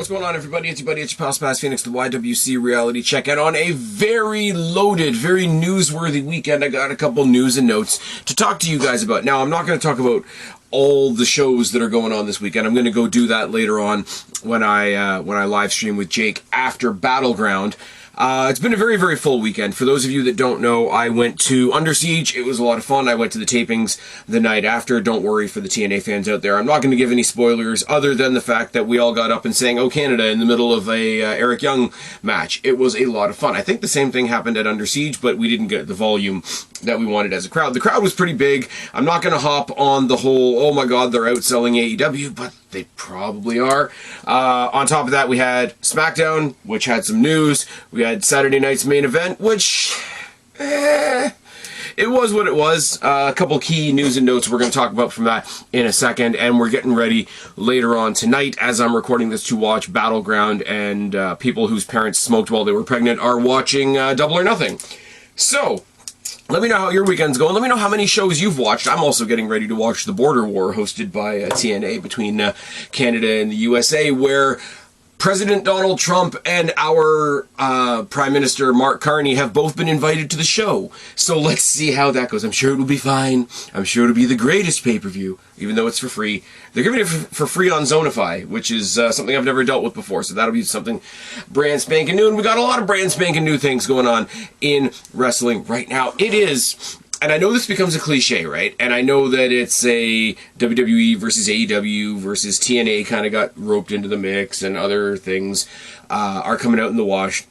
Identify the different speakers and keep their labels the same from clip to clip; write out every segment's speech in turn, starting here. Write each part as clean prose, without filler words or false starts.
Speaker 1: What's going on, everybody? It's your buddy, it's your pal Spaz Phoenix, the YWC Reality Check, and on a very loaded, very newsworthy weekend, I got a couple news and notes to talk to you guys about. Now, I'm not going to talk about all the shows that are going on this weekend. I'm going to go do that later on when I live stream with Jake after Battleground. It's been a very, very full weekend. For those of you that don't know, I went to Under Siege. It was a lot of fun. I went to the tapings the night after. Don't worry for the TNA fans out there. I'm not going to give any spoilers other than the fact that we all got up and sang "Oh Canada" in the middle of a Eric Young match. It was a lot of fun. I think the same thing happened at Under Siege, but we didn't get the volume that we wanted as a crowd. The crowd was pretty big. I'm not going to hop on the whole, oh my god, they're outselling AEW, but they probably are. On top of that, we had SmackDown, which had some news. We had Saturday night's main event, which, it was what it was. A couple key news and notes we're going to talk about from that in a second, and we're getting ready later on tonight, as I'm recording this, to watch Battleground, and people whose parents smoked while they were pregnant are watching Double or Nothing. So, let me know how your weekend's going. Let me know how many shows you've watched. I'm also getting ready to watch the Border War hosted by TNA between Canada and the USA, where President Donald Trump and our Prime Minister Mark Carney have both been invited to the show. So let's see how that goes. I'm sure it'll be fine. I'm sure it'll be the greatest pay-per-view, even though it's for free. They're giving it for free on Zonify, which is something I've never dealt with before, so that'll be something brand spanking new. And we got a lot of brand spanking new things going on in wrestling right now. It is... And I know this becomes a cliche, right? And I know that it's a WWE versus AEW versus TNA kind of got roped into the mix, and other things are coming out in the wash.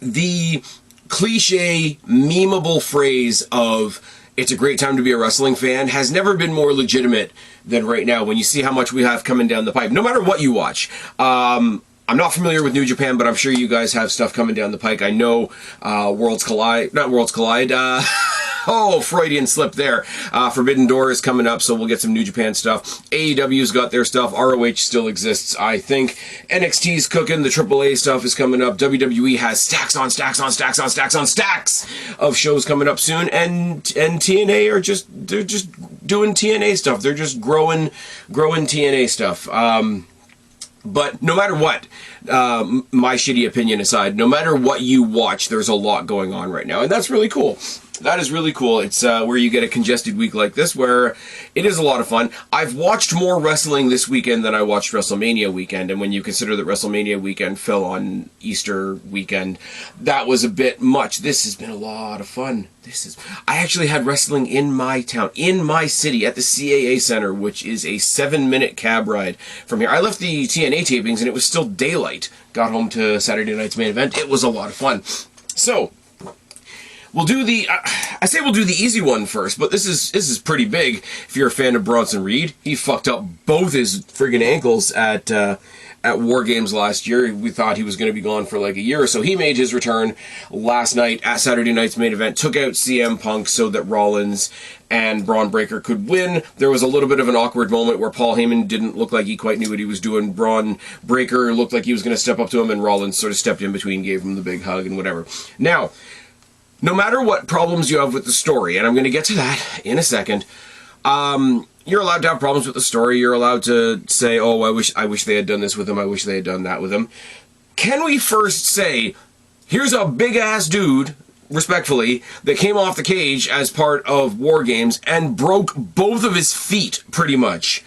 Speaker 1: The cliche, memeable phrase of "it's a great time to be a wrestling fan" has never been more legitimate than right now when you see how much we have coming down the pipe, no matter what you watch. I'm not familiar with New Japan, but I'm sure you guys have stuff coming down the pike. I know Worlds Collide, oh, Freudian slip there. Forbidden Door is coming up, so we'll get some New Japan stuff. AEW's got their stuff. ROH still exists, I think. NXT's cooking. The AAA stuff is coming up. WWE has stacks on stacks on stacks on stacks on stacks of shows coming up soon. And TNA are just doing TNA stuff. They're just growing TNA stuff. But no matter what, my shitty opinion aside, no matter what you watch, there's a lot going on right now. And that's really cool. That is really cool. It's where you get a congested week like this, where it is a lot of fun. I've watched more wrestling this weekend than I watched WrestleMania weekend, and when you consider that WrestleMania weekend fell on Easter weekend, that was a bit much. This has been a lot of fun. I actually had wrestling in my town, in my city, at the CAA Center, which is a 7-minute cab ride from here. I left the TNA tapings, and it was still daylight. Got home to Saturday night's main event. It was a lot of fun. So... we'll do the, I say we'll do the easy one first, but this is pretty big. If you're a fan of Bronson Reed, he fucked up both his friggin' ankles at War Games last year. We thought he was going to be gone for like a year or so. He made his return last night at Saturday night's main event, took out CM Punk so that Rollins and Braun Breaker could win. There was a little bit of an awkward moment where Paul Heyman didn't look like he quite knew what he was doing. Braun Breaker looked like he was going to step up to him, and Rollins sort of stepped in between, gave him the big hug and whatever. Now, no matter what problems you have with the story, and I'm going to get to that in a second, you're allowed to have problems with the story. You're allowed to say, oh, I wish they had done this with him. I wish they had done that with him. Can we first say, here's a big-ass dude, respectfully, that came off the cage as part of War Games and broke both of his feet, pretty much.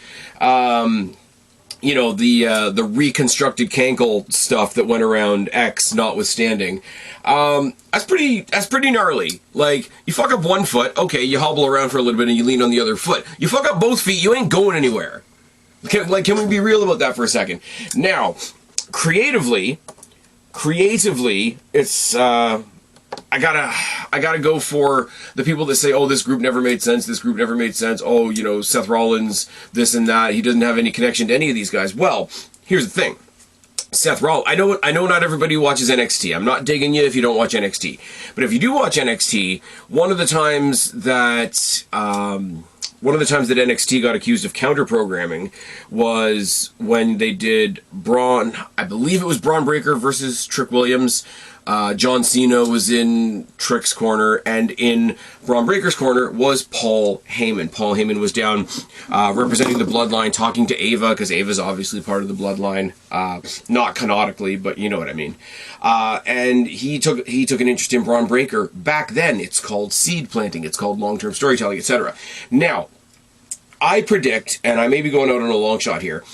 Speaker 1: You know, the reconstructed cankle stuff that went around X notwithstanding. That's pretty gnarly. Like, you fuck up one foot, okay, you hobble around for a little bit and you lean on the other foot. You fuck up both feet, you ain't going anywhere. Can we be real about that for a second? Now, creatively, it's, I gotta go for the people that say, oh, this group never made sense, oh, you know, Seth Rollins, this and that, he doesn't have any connection to any of these guys. Well, here's the thing. Seth Rollins, I know not everybody watches NXT. I'm not digging you if you don't watch NXT. But if you do watch NXT, one of the times that NXT got accused of counter-programming was when they did I believe it was Braun Breaker versus Trick Williams, John Cena was in Trick's corner, and in Braun Breaker's corner was Paul Heyman. Paul Heyman was down representing the Bloodline, talking to Ava, because Ava's obviously part of the Bloodline, not canonically, but you know what I mean. And he took an interest in Braun Breaker. Back then, it's called seed planting, it's called long-term storytelling, etc. Now, I predict, and I may be going out on a long shot here,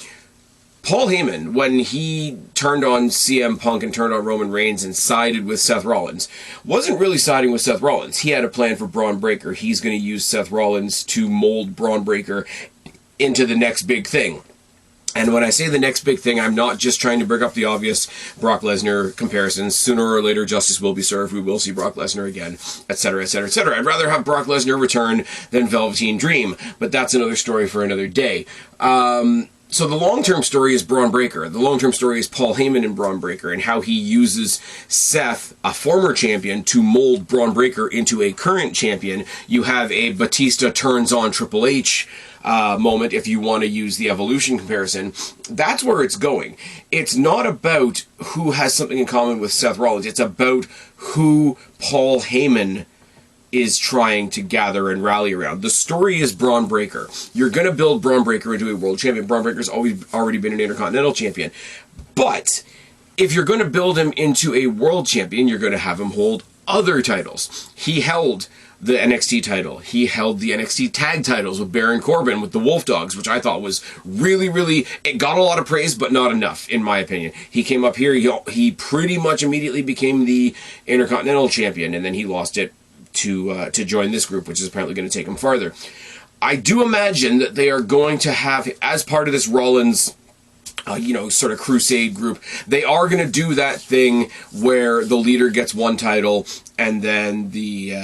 Speaker 1: Paul Heyman, when he turned on CM Punk and turned on Roman Reigns and sided with Seth Rollins, wasn't really siding with Seth Rollins. He had a plan for Braun Breaker. He's going to use Seth Rollins to mold Braun Breaker into the next big thing. And when I say the next big thing, I'm not just trying to bring up the obvious Brock Lesnar comparisons. Sooner or later, justice will be served. We will see Brock Lesnar again, etc., etc., etc. I'd rather have Brock Lesnar return than Velveteen Dream, but that's another story for another day. So the long-term story is Braun Breaker. The long-term story is Paul Heyman and Braun Breaker, and how he uses Seth, a former champion, to mold Braun Breaker into a current champion. You have a Batista turns on Triple H moment, if you want to use the Evolution comparison. That's where it's going. It's not about who has something in common with Seth Rollins. It's about who Paul Heyman is trying to gather and rally around. The story is Braun Breaker. You're going to build Braun Breaker into a world champion. Braun Breaker's already been an Intercontinental champion. But if you're going to build him into a world champion, you're going to have him hold other titles. He held the NXT title. He held the NXT tag titles with Baron Corbin, with the Wolf Dogs, which I thought was really, it got a lot of praise, but not enough, in my opinion. He came up here, he pretty much immediately became the Intercontinental champion, and then he lost it to join this group, which is apparently going to take him farther. I do imagine that they are going to have, as part of this Rollins sort of crusade group, they are going to do that thing where the leader gets one title and then the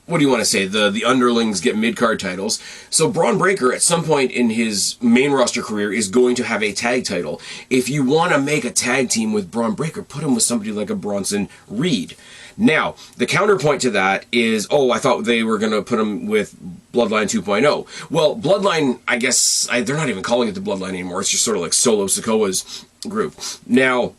Speaker 1: what do you want to say, the underlings get mid-card titles. So Braun Breaker, at some point in his main roster career, is going to have a tag title. If you want to make a tag team with Braun Breaker, put him with somebody like a Bronson Reed. Now, the counterpoint to that is, I thought they were going to put him with Bloodline 2.0. Well, Bloodline, I guess, they're not even calling it the Bloodline anymore. It's just sort of like Solo Sikoa's group. Now,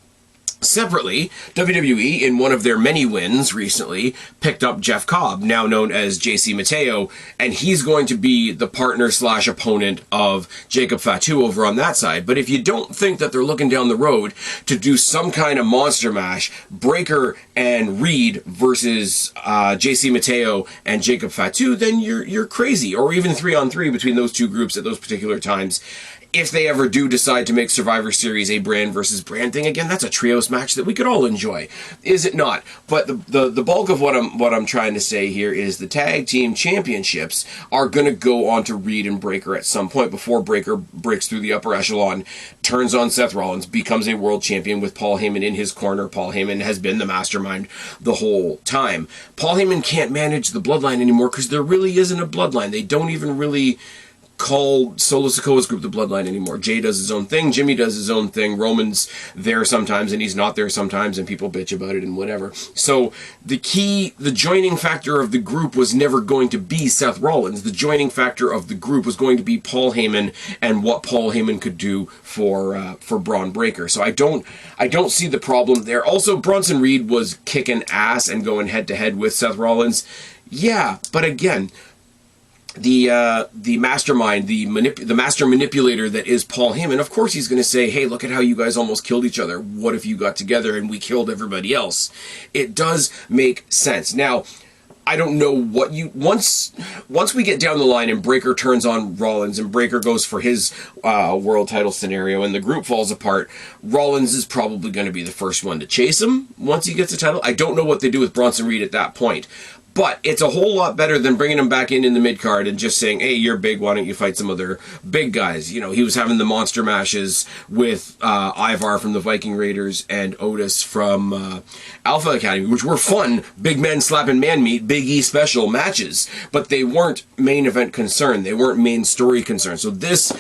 Speaker 1: separately, WWE, in one of their many wins recently, picked up Jeff Cobb, now known as JC Mateo, and he's going to be the partner/opponent of Jacob Fatu over on that side. But if you don't think that they're looking down the road to do some kind of monster mash, Breaker and Reed versus JC Mateo and Jacob Fatu, then you're crazy. Or even 3-on-3 between those two groups at those particular times. If they ever do decide to make Survivor Series a brand versus brand thing, again, that's a trios match that we could all enjoy, is it not? But the bulk of what I'm trying to say here is the tag team championships are going to go on to Reed and Breaker at some point before Breaker breaks through the upper echelon, turns on Seth Rollins, becomes a world champion with Paul Heyman in his corner. Paul Heyman has been the mastermind the whole time. Paul Heyman can't manage the Bloodline anymore because there really isn't a Bloodline. They don't even really call Solo Sikoa's group the Bloodline anymore. Jay does his own thing, Jimmy does his own thing, Roman's there sometimes and he's not there sometimes, and people bitch about it and whatever. So the joining factor of the group was never going to be Seth Rollins. The joining factor of the group was going to be Paul Heyman and what Paul Heyman could do for Braun Breaker. So I don't see the problem there. Also, Bronson Reed was kicking ass and going head to head with Seth Rollins. Yeah, but again, the mastermind, the master manipulator that is Paul Heyman, of course he's going to say, hey, look at how you guys almost killed each other. What if you got together and we killed everybody else? It does make sense. Now, I don't know what once we get down the line and Breaker turns on Rollins and Breaker goes for his world title scenario and the group falls apart, Rollins is probably going to be the first one to chase him once he gets the title. I don't know what they do with Bronson Reed at that point. But it's a whole lot better than bringing him back in the mid-card and just saying, hey, you're big, why don't you fight some other big guys? You know, he was having the monster matches with Ivar from the Viking Raiders and Otis from Alpha Academy, which were fun, big men slapping man meat, Big E special matches. But they weren't main event concern. They weren't main story concern. So this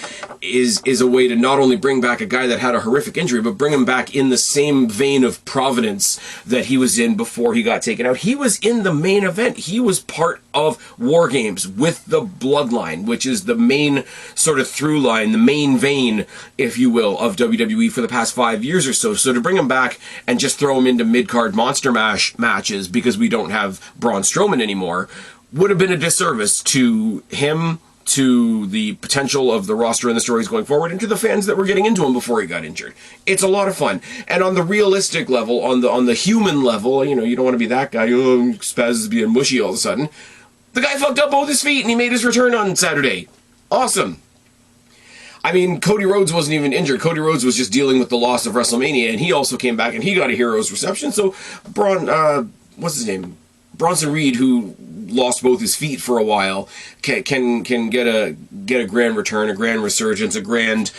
Speaker 1: is a way to not only bring back a guy that had a horrific injury, but bring him back in the same vein of Providence that he was in before he got taken out. He was in the main event event. He was part of War Games with the Bloodline, which is the main sort of through line, the main vein, if you will, of WWE for the past 5 years or so. So to bring him back and just throw him into mid-card Monster Mash matches because we don't have Braun Strowman anymore would have been a disservice to him, to the potential of the roster and the stories going forward, and to the fans that were getting into him before he got injured. It's a lot of fun. And on the realistic level, on the human level, you know, you don't want to be that guy, oh, Spaz is being mushy all of a sudden. The guy fucked up both his feet and he made his return on Saturday. Awesome. I mean, Cody Rhodes wasn't even injured. Cody Rhodes was just dealing with the loss of WrestleMania, and he also came back and he got a hero's reception. So what's his name? Bronson Reed, who lost both his feet for a while, can get a grand return, a grand resurgence, a grand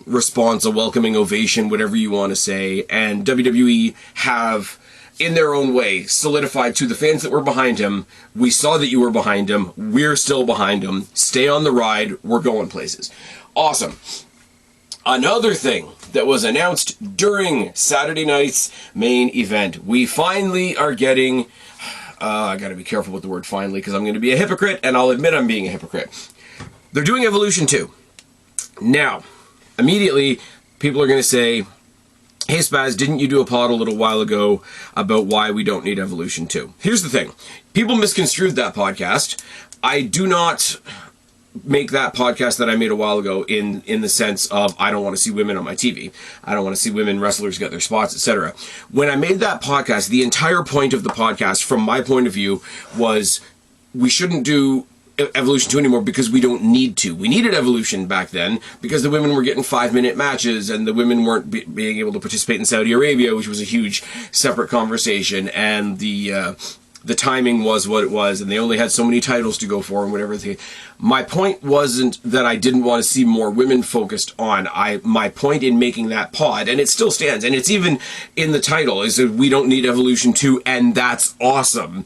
Speaker 1: response, a welcoming ovation, whatever you want to say. And WWE have, in their own way, solidified to the fans that were behind him, we saw that you were behind him, we're still behind him, stay on the ride, we're going places. Awesome. Another thing that was announced during Saturday night's main event, we finally are getting... I gotta be careful with the word finally, because I'm going to be a hypocrite, and I'll admit I'm being a hypocrite. They're doing Evolution 2. Now, immediately, people are going to say, hey Spaz, didn't you do a pod a little while ago about why we don't need Evolution 2? Here's the thing. People misconstrued that podcast. I do not make that podcast that I made a while ago in the sense of I don't want to see women on my TV. I don't want to see women wrestlers get their spots, etc. When I made that podcast, the entire point of the podcast, from my point of view, was we shouldn't do Evolution 2 anymore because we don't need to. We needed Evolution back then because the women were getting 5-minute matches and the women weren't being able to participate in Saudi Arabia, which was a huge separate conversation, and the timing was what it was, and they only had so many titles to go for and whatever. My point wasn't that I didn't want to see more women focused on. My point in making that pod, and it still stands, and it's even in the title, is that we don't need Evolution 2, and that's awesome.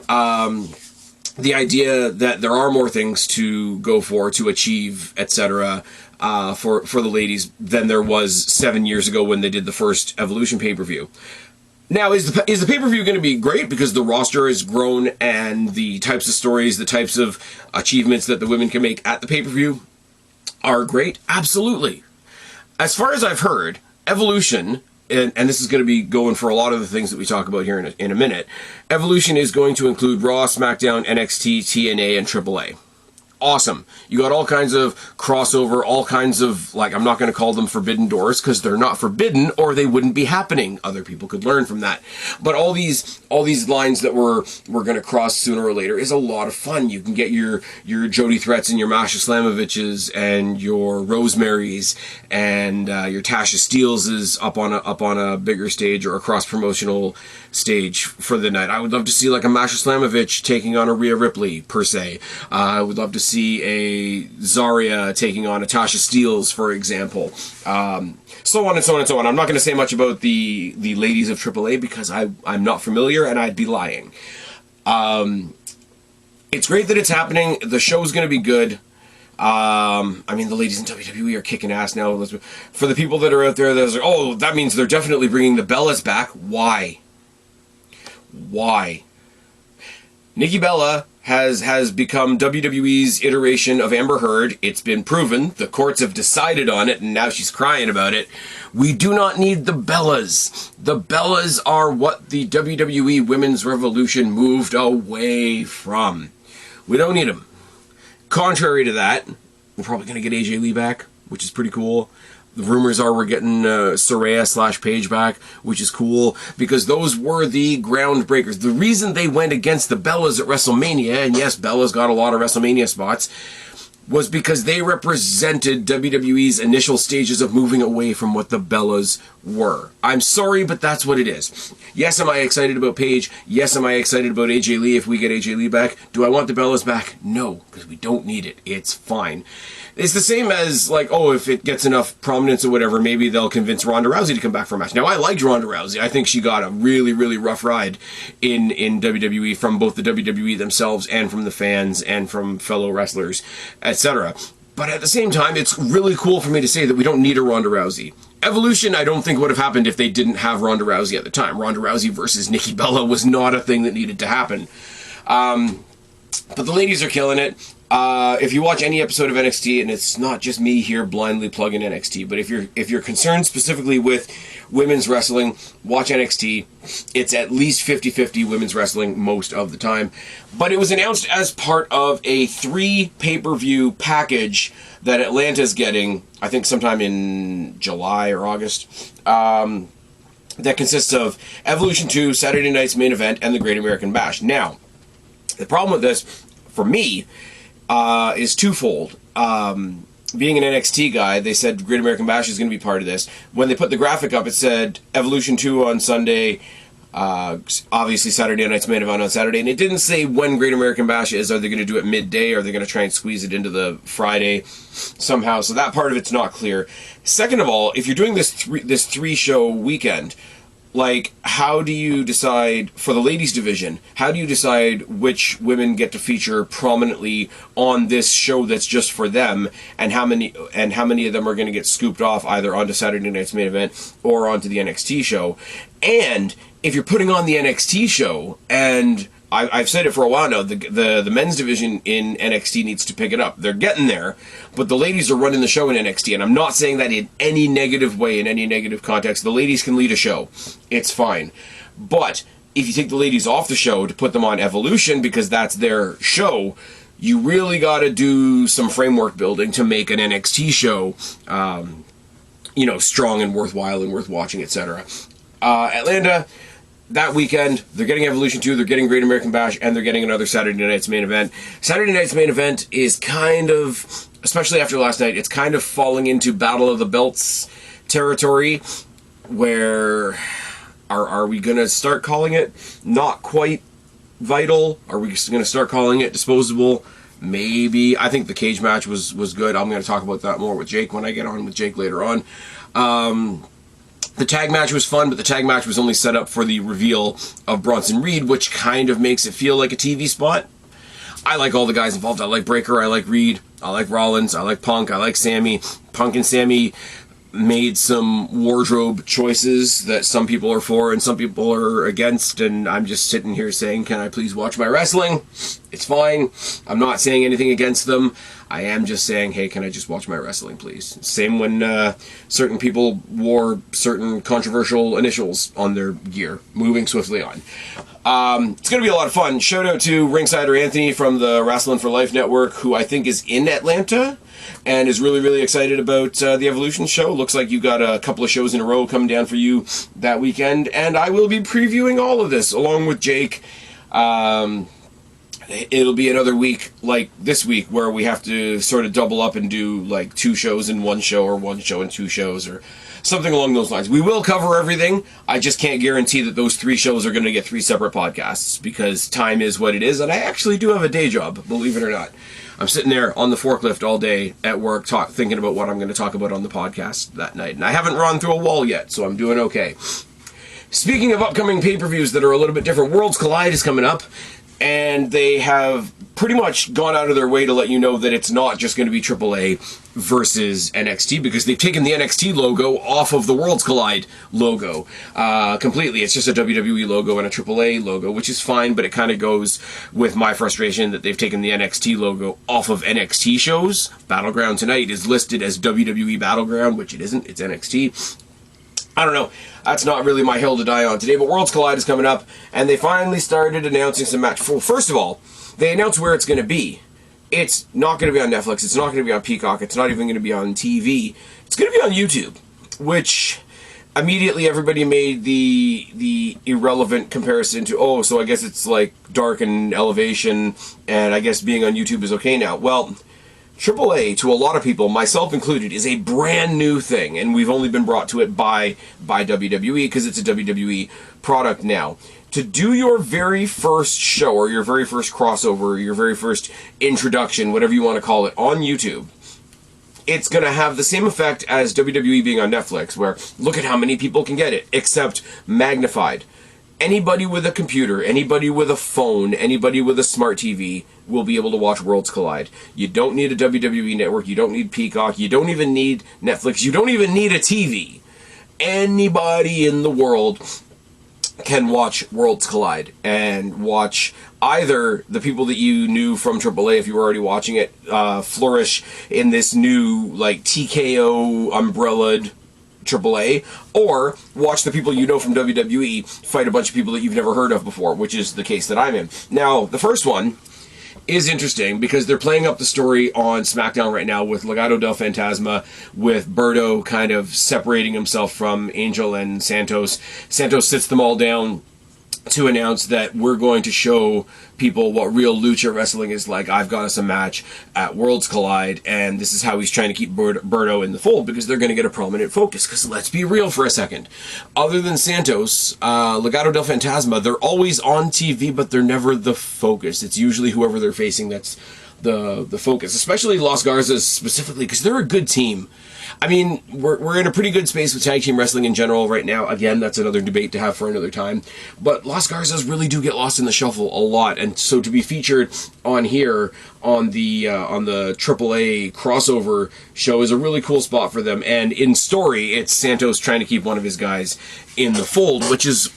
Speaker 1: The idea that there are more things to go for, to achieve, etc., for the ladies than there was 7 years ago when they did the first Evolution pay-per-view. Now, is the pay-per-view going to be great because the roster has grown and the types of stories, the types of achievements that the women can make at the pay-per-view are great? Absolutely. As far as I've heard, Evolution, and this is going to be going for a lot of the things that we talk about here in a minute, Evolution is going to include Raw, SmackDown, NXT, TNA, and AAA. Awesome. You got all kinds of crossover, all kinds of, like, I'm not going to call them forbidden doors because they're not forbidden or they wouldn't be happening. Other people could learn from that. But all these lines that we're going to cross sooner or later is a lot of fun. You can get your Jody Threats and your Masha Slamoviches and your Rosemarys and your Tasha Steeles is up on a bigger stage or a cross-promotional stage for the night. I would love to see like a Masha Slamovich taking on a Rhea Ripley, per se. I would love to see a Zarya taking on a Tasha Steeles, for example. So on and so on and so on. I'm not going to say much about the ladies of AAA because I'm not familiar and I'd be lying. It's great that it's happening. The show's going to be good. I mean, the ladies in WWE are kicking ass now. For the people that are out there that's like, oh, that means they're definitely bringing the Bellas back. Why? Nikki Bella has become WWE's iteration of Amber Heard. It's been proven. The courts have decided on it, and now she's crying about it. We do not need the Bellas. The Bellas are what the WWE Women's Revolution moved away from. We don't need them. Contrary to that, we're probably going to get AJ Lee back, which is pretty cool. The rumors are we're getting Saraya / Paige back, which is cool, because those were the groundbreakers. The reason they went against the Bellas at WrestleMania, and yes, Bella's got a lot of WrestleMania spots, was because they represented WWE's initial stages of moving away from what the Bellas were. I'm sorry, but that's what it is. Yes, am I excited about Paige? Yes, am I excited about AJ Lee if we get AJ Lee back? Do I want the Bellas back? No, because we don't need it. It's fine. It's the same as, like, oh, if it gets enough prominence or whatever, maybe they'll convince Ronda Rousey to come back for a match. Now, I liked Ronda Rousey. I think she got a really, really rough ride in WWE from both the WWE themselves and from the fans and from fellow wrestlers, etc. But at the same time, it's really cool for me to say that we don't need a Ronda Rousey. Evolution, I don't think would have happened if they didn't have Ronda Rousey at the time. Ronda Rousey versus Nikki Bella was not a thing that needed to happen. But the ladies are killing it. If you watch any episode of NXT, and it's not just me here blindly plugging NXT, but if you're concerned specifically with women's wrestling, watch NXT. It's at least 50-50 women's wrestling most of the time. But it was announced as part of a 3 pay-per-view package that Atlanta's getting, I think sometime in July or August, that consists of Evolution 2, Saturday Night's Main Event, and the Great American Bash. Now, the problem with this, for me, is twofold. Being an NXT guy, they said Great American Bash is going to be part of this. When they put the graphic up, it said Evolution 2 on Sunday, obviously Saturday Night's Main Event on Saturday, and it didn't say when Great American Bash is. Are they going to do it midday? Are they going to try and squeeze it into the Friday somehow? So that part of it's not clear. Second of all, if you're doing this 3-show weekend, like, how do you decide, for the ladies division, how do you decide which women get to feature prominently on this show that's just for them, and how many of them are going to get scooped off either onto Saturday Night's Main Event or onto the NXT show? And if you're putting on the NXT show, and I've said it for a while now, the men's division in NXT needs to pick it up. They're getting there, but the ladies are running the show in NXT, and I'm not saying that in any negative way, in any negative context. The ladies can lead a show. It's fine. But if you take the ladies off the show to put them on Evolution, because that's their show, you really got to do some framework building to make an NXT show, strong and worthwhile and worth watching, etc. Atlanta, that weekend, they're getting Evolution 2, they're getting Great American Bash, and they're getting another Saturday Night's Main Event. Saturday Night's Main Event is kind of, especially after last night, it's kind of falling into Battle of the Belts territory, where are we going to start calling it not quite vital? Are we going to start calling it disposable? Maybe. I think the cage match was good. I'm going to talk about that more with Jake when I get on with Jake later on. The tag match was fun, but the tag match was only set up for the reveal of Bronson Reed, which kind of makes it feel like a TV spot. I like all the guys involved. I like Breakker, I like Reed, I like Rollins, I like Punk, I like Sammy. Punk and Sammy made some wardrobe choices that some people are for and some people are against, and I'm just sitting here saying, can I please watch my wrestling? It's fine. I'm not saying anything against them. I am just saying, hey, can I just watch my wrestling, please? Same when certain people wore certain controversial initials on their gear. Moving swiftly on. It's going to be a lot of fun. Shout out to Ringsider Anthony from the Wrestling for Life Network, who I think is in Atlanta and is really, really excited about the Evolution show. Looks like you got a couple of shows in a row coming down for you that weekend, and I will be previewing all of this along with Jake. It'll be another week like this week where we have to sort of double up and do like 2 shows in 1 show, or 1 show in 2 shows, or something along those lines. We will cover everything. I just can't guarantee that those 3 shows are going to get 3 separate podcasts, because time is what it is, and I actually do have a day job, believe it or not. I'm sitting there on the forklift all day at work thinking about what I'm going to talk about on the podcast that night, and I haven't run through a wall yet, so I'm doing okay. Speaking of upcoming pay-per-views that are a little bit different, Worlds Collide is coming up. And they have pretty much gone out of their way to let you know that it's not just going to be AAA versus NXT, because they've taken the NXT logo off of the Worlds Collide logo completely. It's just a WWE logo and a AAA logo, which is fine, but it kind of goes with my frustration that they've taken the NXT logo off of NXT shows. Battleground tonight is listed as WWE Battleground, which it isn't. It's NXT. I don't know. That's not really my hill to die on today, but Worlds Collide is coming up, and they finally started announcing some match. First of all, they announced where it's going to be. It's not going to be on Netflix. It's not going to be on Peacock. It's not even going to be on TV. It's going to be on YouTube, which immediately everybody made the irrelevant comparison to, oh, so I guess it's like dark and elevation, and I guess being on YouTube is okay now. Well, AAA, to a lot of people, myself included, is a brand new thing, and we've only been brought to it by WWE because it's a WWE product now. To do your very first show, or your very first crossover, or your very first introduction, whatever you want to call it, on YouTube, it's going to have the same effect as WWE being on Netflix, where look at how many people can get it, except magnified. Anybody with a computer, anybody with a phone, anybody with a smart TV will be able to watch Worlds Collide. You don't need a WWE network, you don't need Peacock, you don't even need Netflix, you don't even need a TV. anybody in the world can watch Worlds Collide and watch either the people that you knew from AAA, if you were already watching it, flourish in this new, like, TKO umbrellaed AAA, or watch the people you know from WWE fight a bunch of people that you've never heard of before, which is the case that I'm in. Now, the first one is interesting because they're playing up the story on SmackDown right now with Legado del Fantasma, with Berto kind of separating himself from Angel and Santos. Santos sits them all down to announce that we're going to show people what real lucha wrestling is like. I've got us a match at Worlds Collide, and this is how he's trying to keep Berto in the fold, because they're going to get a prominent focus. Because let's be real for a second. Other than Santos, Legado del Fantasma, they're always on TV, but they're never the focus. It's usually whoever they're facing that's the focus, especially Los Garzas specifically, because they're a good team. I mean, we're in a pretty good space with tag team wrestling in general right now. Again, that's another debate to have for another time. But Los Garzas really do get lost in the shuffle a lot, and so to be featured on here on the AAA crossover show is a really cool spot for them. And in story, it's Santos trying to keep one of his guys in the fold, which is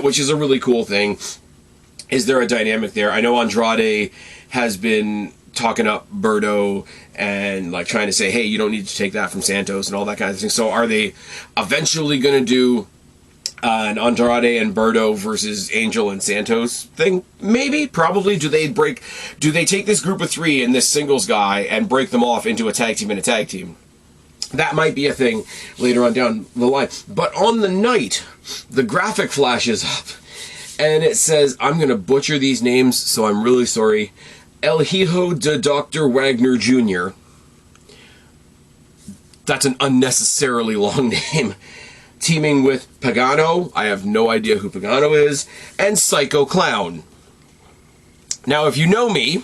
Speaker 1: which is a really cool thing. Is there a dynamic there? I know Andrade has been talking up Berto and like trying to say, hey, you don't need to take that from Santos and all that kind of thing. So are they eventually going to do an Andrade and Berto versus Angel and Santos thing? Maybe, probably. Do they take this group of three and this singles guy and break them off into a tag team and a tag team? That might be a thing later on down the line. But on the night, the graphic flashes up and it says, I'm going to butcher these names, so I'm really sorry. El Hijo de Dr. Wagner Jr. That's an unnecessarily long name. Teaming with Pagano. I have no idea who Pagano is. And Psycho Clown. Now, if you know me,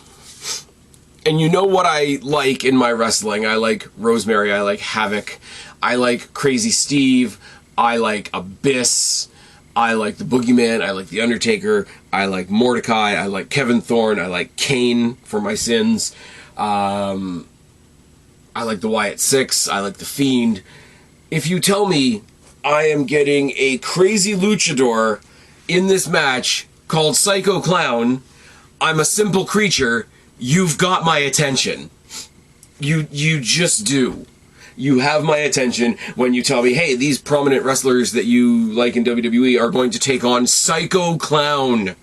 Speaker 1: and you know what I like in my wrestling, I like Rosemary, I like Havoc, I like Crazy Steve, I like Abyss, I like the Boogeyman, I like the Undertaker, I like Mordecai, I like Kevin Thorne, I like Kane for my sins, I like the Wyatt Six, I like the Fiend. If you tell me I am getting a crazy luchador in this match called Psycho Clown, I'm a simple creature, you've got my attention. You just do. You have my attention when you tell me, hey, these prominent wrestlers that you like in WWE are going to take on Psycho Clown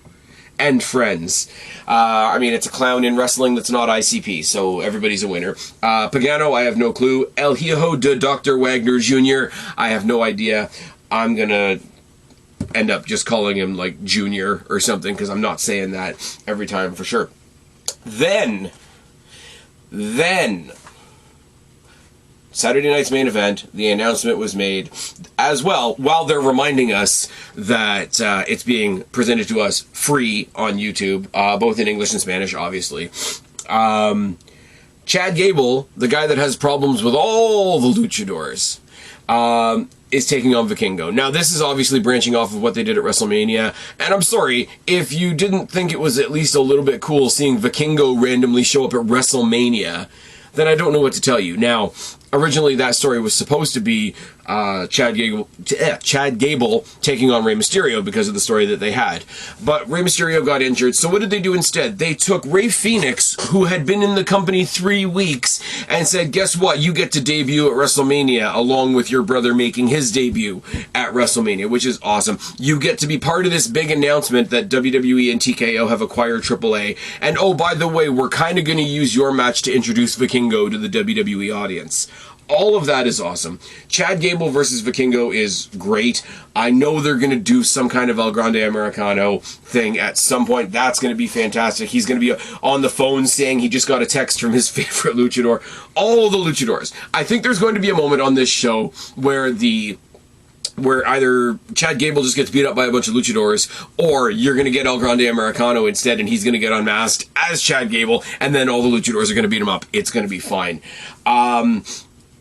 Speaker 1: and friends. I mean, it's a clown in wrestling that's not ICP, so everybody's a winner. Pagano, I have no clue. El Hijo de Dr. Wagner Jr., I have no idea. I'm going to end up just calling him, like, Junior or something, because I'm not saying that every time for sure. Then, Saturday night's main event, the announcement was made as well, while they're reminding us that it's being presented to us free on YouTube, both in English and Spanish, obviously. Chad Gable, the guy that has problems with all the luchadors, is taking on Vikingo. Now, this is obviously branching off of what they did at WrestleMania, and I'm sorry, if you didn't think it was at least a little bit cool seeing Vikingo randomly show up at WrestleMania, then I don't know what to tell you. Now, originally that story was supposed to be Chad Gable taking on Rey Mysterio because of the story that they had. But Rey Mysterio got injured, so what did they do instead? They took Rey Fenix, who had been in the company 3 weeks, and said, guess what? You get to debut at WrestleMania, along with your brother making his debut at WrestleMania, which is awesome. You get to be part of this big announcement that WWE and TKO have acquired AAA, and oh, by the way, we're kind of going to use your match to introduce Vikingo to the WWE audience. All of that is awesome. Chad Gable versus Vikingo is great. I know they're going to do some kind of El Grande Americano thing at some point. That's going to be fantastic. He's going to be on the phone saying he just got a text from his favorite luchador. All the luchadors. I think there's going to be a moment on this show where either Chad Gable just gets beat up by a bunch of luchadors, or you're going to get El Grande Americano instead, and he's going to get unmasked as Chad Gable, and then all the luchadors are going to beat him up. It's going to be fine.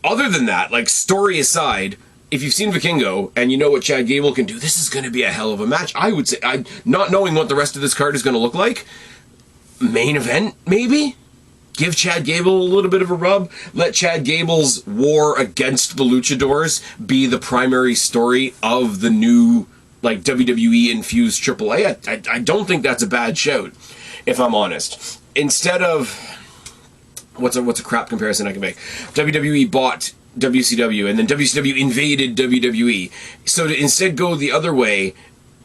Speaker 1: Other than that, like, story aside, if you've seen Vikingo and you know what Chad Gable can do, this is going to be a hell of a match. I would say, not knowing what the rest of this card is going to look like, main event, maybe? give Chad Gable a little bit of a rub. Let Chad Gable's war against the Luchadors be the primary story of the new, like, WWE infused AAA. I don't think that's a bad shout, if I'm honest. Instead of, what's a crap comparison I can make? WWE bought WCW, and then WCW invaded WWE. So to instead go the other way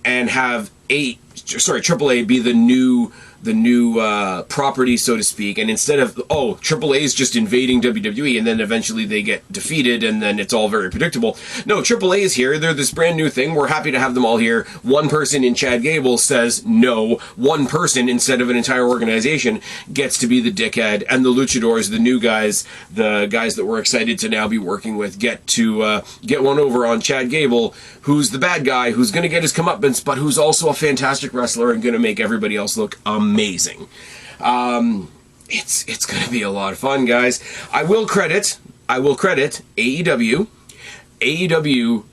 Speaker 1: and have AAA be the new property, so to speak, and instead of, AAA is just invading WWE, and then eventually they get defeated, and then it's all very predictable. No, AAA is here. They're this brand new thing. We're happy to have them all here. One person in Chad Gable says no. One person, instead of an entire organization, gets to be the dickhead, and the Luchadors, the new guys, the guys that we're excited to now be working with, get to get one over on Chad Gable, who's the bad guy, who's going to get his comeuppance, but who's also a fantastic wrestler and going to make everybody else look amazing. It's going to be a lot of fun, guys. I will credit AEW. AEW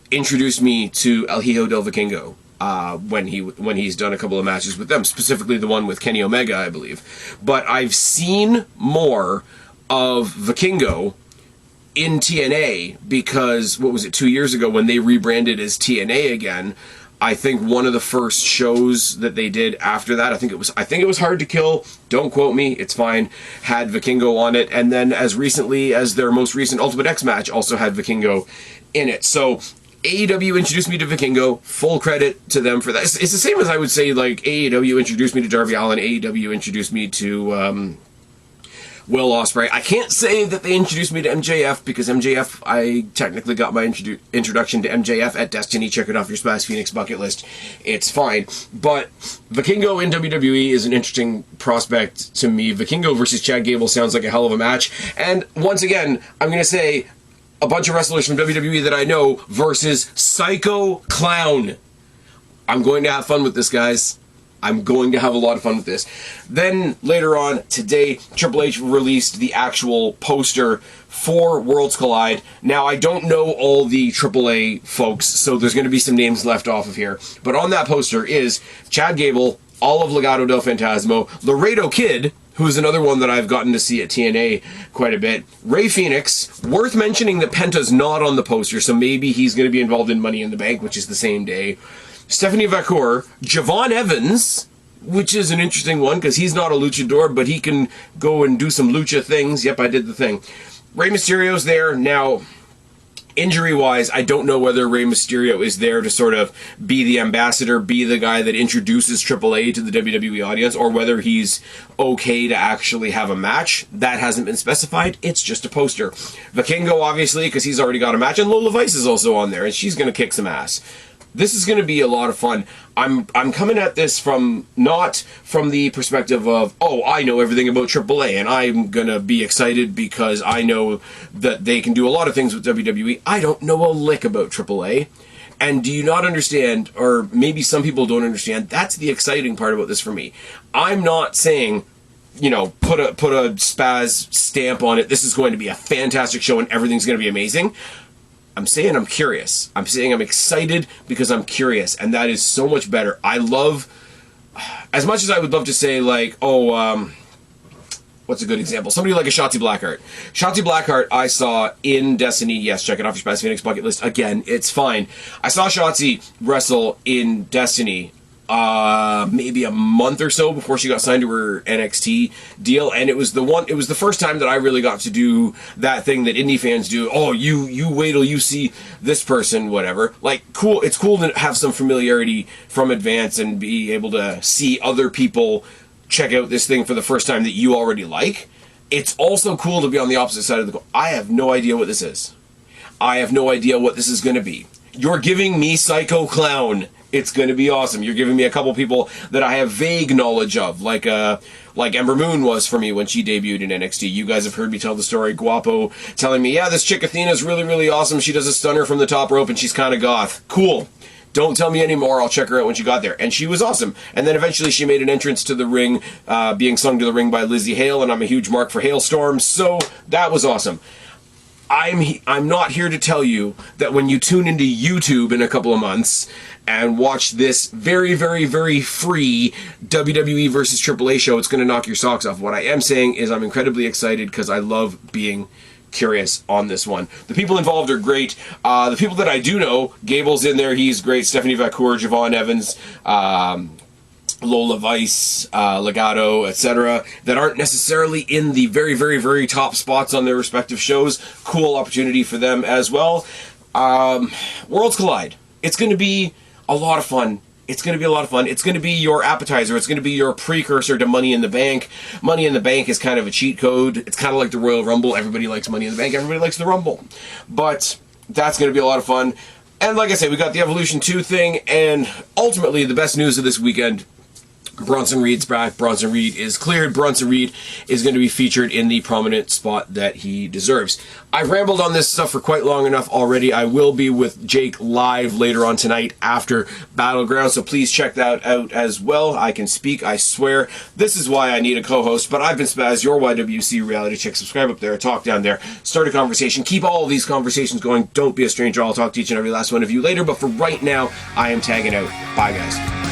Speaker 1: introduced me to El Hijo del Vikingo when he's done a couple of matches with them, specifically the one with Kenny Omega, I believe. But I've seen more of Vikingo in TNA because, 2 years ago when they rebranded as TNA again, I think one of the first shows that they did after that, I think it was Hard to Kill, don't quote me, it's fine, had Vikingo on it, and then as recently as their most recent Ultimate X match also had Vikingo in it. So AEW introduced me to Vikingo, full credit to them for that. It's the same as I would say, like, AEW introduced me to Darby Allin, AEW introduced me to Will Ospreay. I can't say that they introduced me to MJF because MJF, I technically got my introduction to MJF at Destiny. Check it off your Spaz Phoenix bucket list. It's fine. But Vikingo in WWE is an interesting prospect to me. Vikingo versus Chad Gable sounds like a hell of a match. And once again, I'm going to say a bunch of wrestlers from WWE that I know versus Psycho Clown. I'm going to have fun with this, guys. I'm going to have a lot of fun with this. Then, later on, today, Triple H released the actual poster for Worlds Collide. Now, I don't know all the AAA folks, so there's going to be some names left off of here. But on that poster is Chad Gable, all of Legado del Fantasma, Laredo Kid, who's another one that I've gotten to see at TNA quite a bit, Ray Phoenix. Worth mentioning that Penta's not on the poster, so maybe he's going to be involved in Money in the Bank, which is the same day. Stephanie Vacour, Javon Evans, which is an interesting one because he's not a luchador, but he can go and do some lucha things. Yep, I did the thing. Rey Mysterio's there. Now, injury-wise, I don't know whether Rey Mysterio is there to sort of be the ambassador, be the guy that introduces AAA to the WWE audience, or whether he's okay to actually have a match. That hasn't been specified. It's just a poster. Vikingo, obviously, because he's already got a match, and Lola Vice is also on there, and she's going to kick some ass. This is going to be a lot of fun. I'm coming at this not from the perspective of, I know everything about AAA, and I'm going to be excited because I know that they can do a lot of things with WWE. I don't know a lick about AAA. And do you not understand, or maybe some people don't understand, that's the exciting part about this for me. I'm not saying, put a Spaz stamp on it, this is going to be a fantastic show and everything's going to be amazing. I'm saying I'm curious. I'm saying I'm excited because I'm curious, and that is so much better. I love, as much as I would love to say, like, what's a good example? Somebody like a Shotzi Blackheart. Shotzi Blackheart I saw in Destiny. Yes, check it off your Spaz Phoenix bucket list. Again, it's fine. I saw Shotzi wrestle in Destiny maybe a month or so before she got signed to her NXT deal, and it was the first time that I really got to do that thing that indie fans do. You wait till you see this person, whatever. Like, cool. It's cool to have some familiarity from advance and be able to see other people check out this thing for the first time that you already like. It's also cool to be on the opposite side of the coin. I have no idea what this is. I have no idea what this is going to be. You're giving me Psycho Clown. It's going to be awesome. You're giving me a couple people that I have vague knowledge of, like Ember Moon was for me when she debuted in NXT. You guys have heard me tell the story. Guapo telling me, yeah, this chick Athena's really, really awesome. She does a stunner from the top rope and she's kind of goth. Cool. Don't tell me anymore. I'll check her out when she got there. And she was awesome. And then eventually she made an entrance to the ring, being sung to the ring by Lizzie Hale, and I'm a huge mark for Hailstorm, so that was awesome. I'm not here to tell you that when you tune into YouTube in a couple of months and watch this very, very, very free WWE versus AAA show, it's going to knock your socks off. What I am saying is I'm incredibly excited because I love being curious on this one. The people involved are great. The people that I do know, Gable's in there, he's great. Stephanie Vacour, Javon Evans, Lola Vice, Legato, etc., that aren't necessarily in the very, very, very top spots on their respective shows. Cool opportunity for them as well. Worlds Collide. It's going to be a lot of fun. It's going to be a lot of fun. It's going to be your appetizer. It's going to be your precursor to Money in the Bank. Money in the Bank is kind of a cheat code. It's kind of like the Royal Rumble. Everybody likes Money in the Bank. Everybody likes the Rumble. But that's going to be a lot of fun. And like I said, we got the Evolution 2 thing. And ultimately, the best news of this weekend, Bronson Reed's back. Bronson Reed is cleared. Bronson Reed is going to be featured in the prominent spot that he deserves. I've rambled on this stuff for quite long enough already. I will be with Jake live later on tonight after Battleground, so please check that out as well. I can speak, I swear. This is why I need a co-host, but I've been Spaz, your YWC reality chick. Subscribe up there, talk down there, start a conversation. Keep all of these conversations going. Don't be a stranger. I'll talk to each and every last one of you later, but for right now, I am tagging out. Bye, guys.